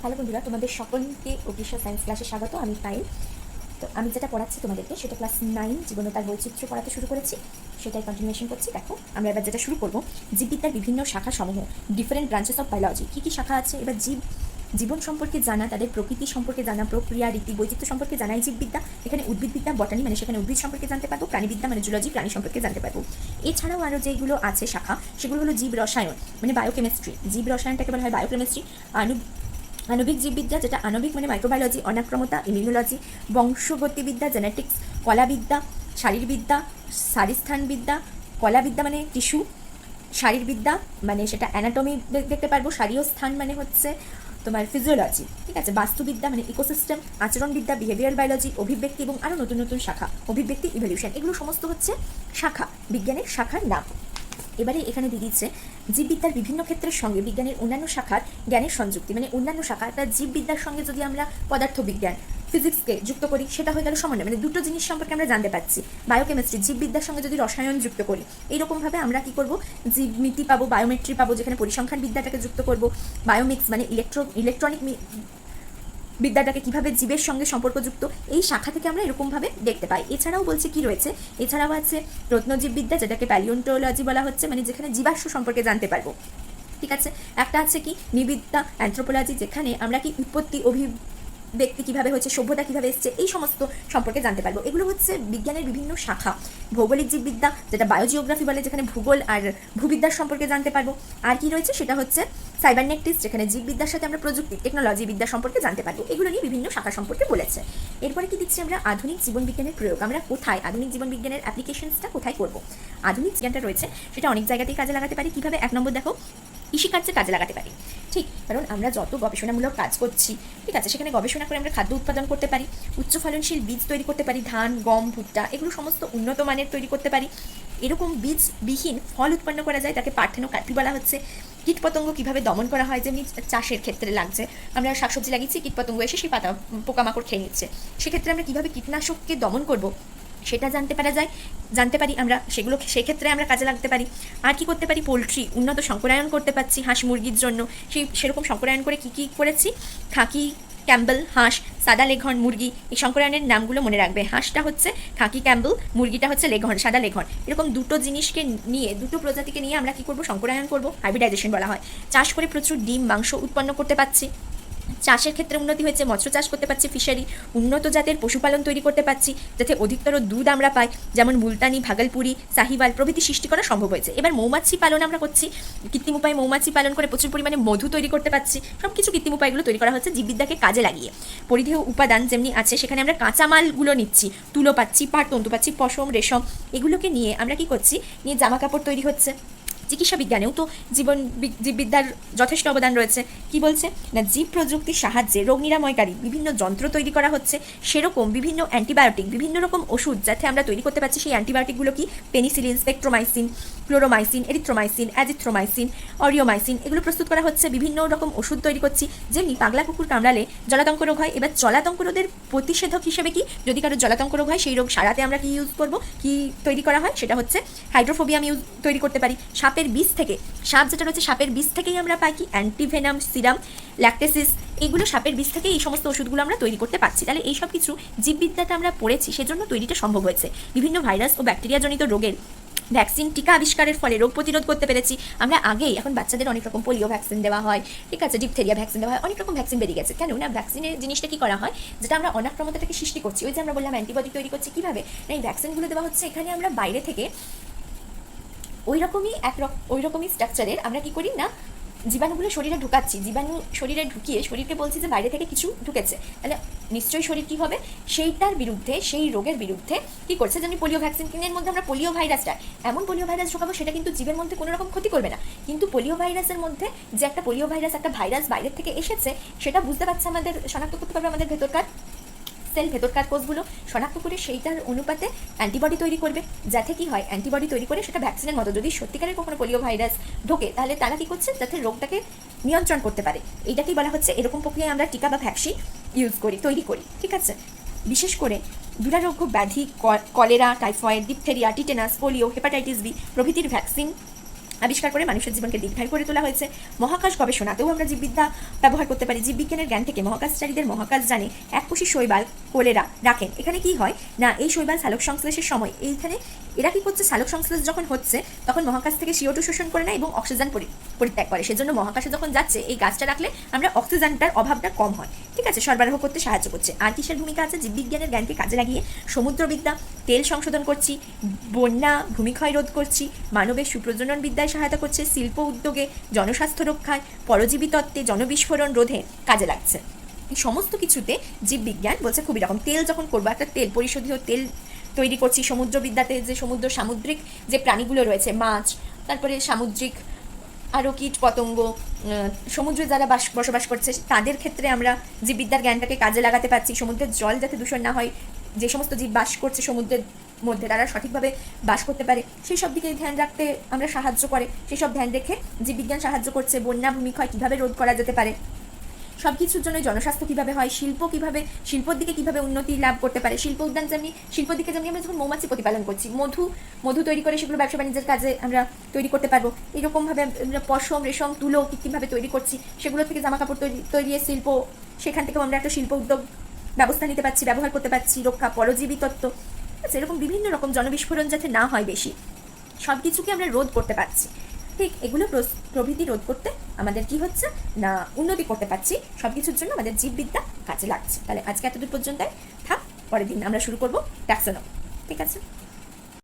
Hello বন্ধুরা, তোমাদের সকলকে অগ্রিসা সায়েন্স ক্লাসে স্বাগত। আমি পায়েল। তো আমি যেটা পড়াচ্ছি তোমাদেরকে সেটা ক্লাস 9 জীবনতার বৈচিত্র্য পড়াতে শুরু করেছি, সেটাই কন্টিনিউশন করছি। দেখো, আমরা এবার যেটা শুরু করবো, জীববিদ্যার বিভিন্ন শাখা সমূহ, ডিফারেন্ট ব্রাঞ্চেস অফ বায়োলজি। কী কী শাখা আছে? এবার জীবন সম্পর্কে জানা, তাদের প্রকৃতি সম্পর্কে জানা, প্রক্রিয়া রীতি বৈচিত্র্য সম্পর্কে জানাই জীববিদ্যা। এখানে উদ্ভিদবিদ্যা বটানি, মানে সেখানে উদ্ভিদ সম্পর্কে জানতে পারবো। প্রাণীবিদ্যা মানে জুলজি, প্রাণী সম্পর্কে জানতে পারবো। এছাড়াও আরও যেগুলো আছে শাখা, সেগুলো হলো জীব রসায়ন, মানে বায়োকেমিস্ট্রি। জীব রসায়নটাকে বলা হয় বায়োকেমিস্ট্রি। আণবিক জীববিদ্যা, যেটা আণবিক মানে মাইক্রোবায়োলজি, অনাক্রমতা ইমিউনোলজি, বংশগতিবিদ্যা জেনেটিক্স, কলাবিদ্যা, শারীরবিদ্যা, শারীরস্থানবিদ্যা, কলাবিদ্যা মানে টিস্যু, শারীরবিদ্যা মানে সেটা অ্যানাটমি দেখতে পারবো, শারীয় স্থান মানে হচ্ছে তোমার ফিজিওলজি, ঠিক আছে। বাস্তুবিদ্যা মানে ইকোসিস্টেম, আচরণবিদ্যা, বিহেভিয়ারাল বায়োলজি, অভিব্যক্তি এবং আরও নতুন নতুন শাখা, অভিব্যক্তি, ইভলিউশন, এগুলো সমস্ত হচ্ছে শাখা, বিজ্ঞানের শাখার নাম। এবারে এখানে দিয়ে দিচ্ছে জীববিদ্যার বিভিন্ন ক্ষেত্রের সঙ্গে বিজ্ঞানের অন্যান্য শাখার জ্ঞানের সংযুক্তি, মানে অন্যান্য শাখা, তার জীববিদ্যার সঙ্গে যদি আমরা পদার্থবিজ্ঞান ফিজিক্সকে যুক্ত করি, সেটা হয়ে গেল সমন্বয়, মানে দুটো জিনিস সম্পর্কে আমরা জানতে পারছি। বায়োকেমিস্ট্রি জীববিদ্যার সঙ্গে যদি রসায়ন যুক্ত করি, এইরকমভাবে আমরা কি করব, জীবমিতি পাবো, বায়োমেট্রি পাবো, যেখানে পরিসংখ্যান বিদ্যাটাকে যুক্ত করব। বায়োমিক্স মানে ইলেকট্রনিক বিদ্যাটাকে কিভাবে জীবের সঙ্গে সম্পর্কযুক্ত, এই শাখা থেকে আমরা এরকমভাবে দেখতে পাই। এছাড়াও বলছে কি রয়েছে, এছাড়াও আছে প্রত্নজীববিদ্যা, যেটাকে প্যালিওন্টোলজি বলা হচ্ছে, মানে যেখানে জীবাশ্ম সম্পর্কে জানতে পারবো, ঠিক আছে। একটা আছে কি নৃবিদ্যা, অ্যানথ্রোপোলজি, যেখানে আমরা কি উৎপত্তি ব্যক্তি কীভাবে হচ্ছে, সভ্যতা কীভাবে এসছে, এই সমস্ত সম্পর্কে জানতে পারবো। এগুলো হচ্ছে বিজ্ঞানের বিভিন্ন শাখা। ভৌগোলিক জীববিদ্যা, যেটা বায়োজিওগ্রাফি বলে, যেখানে ভূগোল আর ভূবিদ্যার সম্পর্কে জানতে পারবো। আর কি রয়েছে, সেটা হচ্ছে সাইবারনেটিক্স, যেখানে জীববিদ্যার সাথে আমরা প্রযুক্তি টেকনোলজি বিদ্যা সম্পর্কে জানতে পারবো। এগুলো নিয়ে বিভিন্ন শাখা সম্পর্কে বলেছে। এরপরে কি দিচ্ছি আমরা, আধুনিক জীবন বিজ্ঞানের প্রয়োগ। আমরা কোথায় আধুনিক জীবন বিজ্ঞানের অ্যাপ্লিকেশনসটা কোথায় করবো? আধুনিক জ্ঞানটা রয়েছে, সেটা অনেক জায়গাতেই কাজে লাগাতে পারি। কীভাবে? 1 নম্বর দেখো, কৃষিকার্যে কাজে লাগাতে পারি, ঠিক। কারণ আমরা যত গবেষণামূলক কাজ করছি, ঠিক আছে, সেখানে গবেষণা করে আমরা খাদ্য উৎপাদন করতে পারি, উচ্চ ফলনশীল বীজ তৈরি করতে পারি, ধান, গম, ভুট্টা, এগুলো সমস্ত উন্নত মানের তৈরি করতে পারি। এরকম বীজবিহীন ফল উৎপন্ন করা যায়, তাকে পার্থেনোকার্পি বলা হচ্ছে। কীটপতঙ্গ কীভাবে দমন করা হয়, যেমনি চাষের ক্ষেত্রে লাগছে, আমরা শাকসবজি লাগিয়েছি, কীটপতঙ্গ এসে সেই পাতা পোকামাকড় খেয়ে নিচ্ছে, সেক্ষেত্রে আমরা কীভাবে কীটনাশককে দমন করব, সেটা জানতে পারি আমরা, সেগুলো সেক্ষেত্রে আমরা কাজে লাগতে পারি। আর কি করতে পারি, পোলট্রি উন্নত সংকরায়ন করতে পারছি হাঁস মুরগির জন্য, সেরকম সংকরায়ন করে কী করেছি, খাকি, ক্যাম্বেল, হাঁস, সাদা লেঘন, মুরগি, এই সংকরায়নের নামগুলো মনে রাখবে। হাঁসটা হচ্ছে খাকি ক্যাম্বেল, মুরগিটা হচ্ছে লেঘন, সাদা লেঘন। এরকম দুটো জিনিসকে নিয়ে, দুটো প্রজাতিকে নিয়ে আমরা কী করবো, সংকরায়ন করবো, হাইব্রিডাইজেশন বলা হয়। চাষ করে প্রচুর ডিম, মাংস উৎপন্ন করতে পারছি। চাষের ক্ষেত্রে উন্নতি হয়েছে, মৎস্য চাষ করতে পারছি, ফিশারি, উন্নত জাতের পশুপালন তৈরি করতে পারছি, যাতে অধিকতর দুধ আমরা পাই, যেমন মুলতানি, ভাগলপুরি, সাহিওয়াল প্রভৃতি সৃষ্টি করা সম্ভব হয়েছে। এবার মৌমাছি পালন আমরা করছি, কৃত্রিম উপায়ে মৌমাছি পালন করে প্রচুর পরিমাণে মধু তৈরি করতে পারছি। সব কিছু কৃত্রিম উপায়গুলো তৈরি করা হচ্ছে জীববিদ্যাকে কাজে লাগিয়ে। পরিধেয় উপাদান যেমনি আছে, সেখানে আমরা কাঁচামালগুলো নিচ্ছি, তুলো পাচ্ছি, পাট তন্তু পাচ্ছি, পশম, রেশম, এগুলোকে নিয়ে আমরা কি করছি, নিয়ে জামা কাপড় তৈরি হচ্ছে। চিকিৎসা বিজ্ঞানেও তো জীববিদ্যার যথেষ্ট অবদান রয়েছে। কি বলছে না, জীব প্রযুক্তির সাহায্যে রোগ নিরাময়কারী বিভিন্ন যন্ত্র তৈরি করা হচ্ছে। সেরকম বিভিন্ন অ্যান্টিবায়োটিক, বিভিন্ন রকম ওষুধ যাতে আমরা তৈরি করতে পারছি। সেই অ্যান্টিবায়োটিকগুলো কি, পেনিসিলিন, স্পেকট্রোমাইসিন, ক্লোরোমাইসিন, এরিথ্রোমাইসিন, অ্যাজিথ্রোমাইসিন, অরিওমাইসিন, এগুলো প্রস্তুত করা হচ্ছে। বিভিন্ন রকম ওষুধ তৈরি করছি। যেমনি পাগলা কুকুর কামড়ালে জলাতঙ্ক রোগ হয়, এবার জলাতঙ্ক রোগের প্রতিষেধক হিসেবে কি, যদি কারো জলাতঙ্ক রোগ হয়, সেই রোগ সারাতে আমরা কি ইউজ করবো, কি তৈরি করা হয়, সেটা হচ্ছে হাইড্রোফোবিয়াম তৈরি করতে পারি। সাপের বিষ থেকে, সাপ যেটা রয়েছে, সাপের বিষ থেকেই আমরা পাই কি, অ্যান্টিভেনাম, সিরাম, ল্যাকটেসিস, এগুলো সাপের বিষ থেকে এই সমস্ত ওষুধগুলো আমরা তৈরি করতে পারছি। তাহলে এই সব কিছু জীববিদ্যাটা আমরা পড়েছি, সেজন্য তৈরিটা সম্ভব হয়েছে। বিভিন্ন ভাইরাস ও ব্যাকটেরিয়াজনিত রোগের ভ্যাকসিন, টিকা আবিষ্কারের ফলে রোগ প্রতিরোধ করতে পেরেছি আমরা। আগেই এখন বাচ্চাদের অনেক রকম পোলিও ভ্যাকসিন দেওয়া হয়, ঠিক আছে, ডিপথেরিয়া ভ্যাকসিন দেওয়া হয়, অনেক রকম ভ্যাকসিন বেরিয়ে গেছে। কেন না, ভ্যাকসিনের জিনিসটা কি করা হয়, যেটা আমরা অনাক্রমতাটাকে সৃষ্টি করছি, ওই যে আমরা বললাম অ্যান্টিবডি তৈরি করছি। কীভাবে না, এই ভ্যাকসিনগুলো দেওয়া হচ্ছে, এখানে আমরা বাইরে থেকে ওই রকমই স্ট্রাকচারের আমরা কি করি না, জীবাণুগুলো শরীরে ঢুকাচ্ছি, জীবাণু শরীরে ঢুকিয়ে শরীরকে বলছি যে বাইরে থেকে কিছু ঢুকেছে, তাহলে নিশ্চয়ই শরীর কী হবে, সেইটার বিরুদ্ধে, সেই রোগের বিরুদ্ধে কী করছে, যেমনি পোলিও ভ্যাকসিনের মধ্যে আমরা পোলিও ভাইরাসটা, এমন পোলিও ভাইরাস ঢোকাবো সেটা কিন্তু জীবের মধ্যে কোনো রকম ক্ষতি করবে না, কিন্তু পোলিও ভাইরাসের মধ্যে যে একটা পোলিও ভাইরাস, একটা ভাইরাস বাইরের থেকে এসেছে, সেটা বুঝতে পারছে আমাদের, শনাক্ত করতে পারবে আমাদের ভেতরকার সেল, ভেতরকার কোষগুলো শনাক্ত করে সেইটার অনুপাতে অ্যান্টিবডি তৈরি করবে, যাতে কি হয়, অ্যান্টিবডি তৈরি করে সেটা ভ্যাকসিনের মতো, যদি সত্যিকারের কখনো পোলিও ভাইরাস ঢোকে, তাহলে তারা কী করছে, যাতে রোগটাকে নিয়ন্ত্রণ করতে পারে। এইটাকেই বলা হচ্ছে, এরকম প্রক্রিয়ায় আমরা টিকা বা ভ্যাকসিন তৈরি করি, ঠিক আছে। বিশেষ করে দুরারোগ্য ব্যাধি, cholera, typhoid, diphtheria, tetanus, polio, hepatitis B প্রভৃতির ভ্যাকসিন আবিষ্কার করে মানুষের জীবনকে দীর্ঘায়ু করে তোলা হয়েছে। মহাকাশ গবেষণাতেও আমরা জীববিদ্যা ব্যবহার করতে পারি। জীববিজ্ঞানের জ্ঞান থেকে মহাকাশচারীদের মহাকাশযানে এককোষী শৈবাল কোলেরা রাখেন। এখানে কি হয় না, এই শৈবাল সালোক সংশ্লেষের সময় এইখানে এরা কি করছে, সালোক সংশ্লেষ যখন হচ্ছে তখন মহাকাশ থেকে CO2 শোষণ করে নেয় এবং অক্সিজেন পরিত্যাগ করে। সেজন্য মহাকাশে যখন যাচ্ছে এই গাছটা রাখলে আমরা অক্সিজেনটার অভাবটা কম হয়, ঠিক আছে, সরবরাহ করতে সাহায্য করছে। আর কিসের ভূমিকা আছে, জীববিজ্ঞানের জ্ঞানকে কাজে লাগিয়ে সমুদ্রবিদ্যা, তেল সংশোধন করছি, বন্যা ভূমিক্ষয় রোধ করছি, মানবের সুপ্রজনন বিদ্যায় সহায়তা করছে, শিল্প উদ্যোগে, জনস্বাস্থ্য রক্ষায়, পরজীবী তত্ত্বে, জনবিস্ফোরণ রোধে কাজে লাগছে। এই সমস্ত কিছুতে জীববিজ্ঞান বলছে খুবই রকম। তেল যখন করবো, একটা তেল পরিশোধিত তেল তৈরি করছি, সমুদ্রবিদ্যাতে যে সামুদ্রিক যে প্রাণীগুলো রয়েছে, মাছ, তারপরে সামুদ্রিক আরও কীট পতঙ্গ, সমুদ্রে যারা বসবাস করছে তাদের ক্ষেত্রে আমরা জীববিদ্যার জ্ঞানটাকে কাজে লাগাতে পারছি। সমুদ্রের জল যাতে দূষণ না হয়, যে সমস্ত জীব বাস করছে সমুদ্রের মধ্যে তারা সঠিকভাবে বাস করতে পারে, সেই সব দিকে ধ্যান রাখতে আমরা সাহায্য করে, সেই সব ধ্যান রেখে জীববিজ্ঞান সাহায্য করছে। বন্যা ভূমিক্ষয় কীভাবে রোধ করা যেতে পারে, সব কিছুর জন্য জনস্বাস্থ্য কীভাবে হয়, শিল্পর দিকে কীভাবে উন্নতি লাভ করতে পারে, শিল্প উদ্যান শিল্পর দিকে যেমনি আমরা যখন মৌমাছি প্রতিপালন করছি, মধু তৈরি করে সেগুলো ব্যবসা বাণিজ্যের কাজে আমরা তৈরি করতে পারবো। এরকমভাবে আমরা পশম, রেশম, তুলো কীভাবে তৈরি করছি, সেগুলো থেকে জামাকাপড় তৈরি শিল্প, সেখান থেকেও আমরা একটা শিল্প উদ্যোগ ব্যবস্থা নিতে পারছি, ব্যবহার করতে পারছি। রক্ষা, পরজীবী তত্ত্ব, আচ্ছা, এরকম বিভিন্ন রকম জনবিস্ফোরণ যাতে না হয় বেশি, সব কিছুকে আমরা রোধ করতে পারছি। ঠিক এগুলো প্রভৃতি রোধ করতে আমাদের কি হচ্ছে না, উন্নতি করতে পারছি। সব কিছুর জন্য আমাদের জীববিদ্যা কাজে লাগছে। তাহলে আজকে এতদূর পর্যন্ত থাক, পরের দিন আমরা শুরু করবো ট্যাক্সোনমি, ঠিক আছে।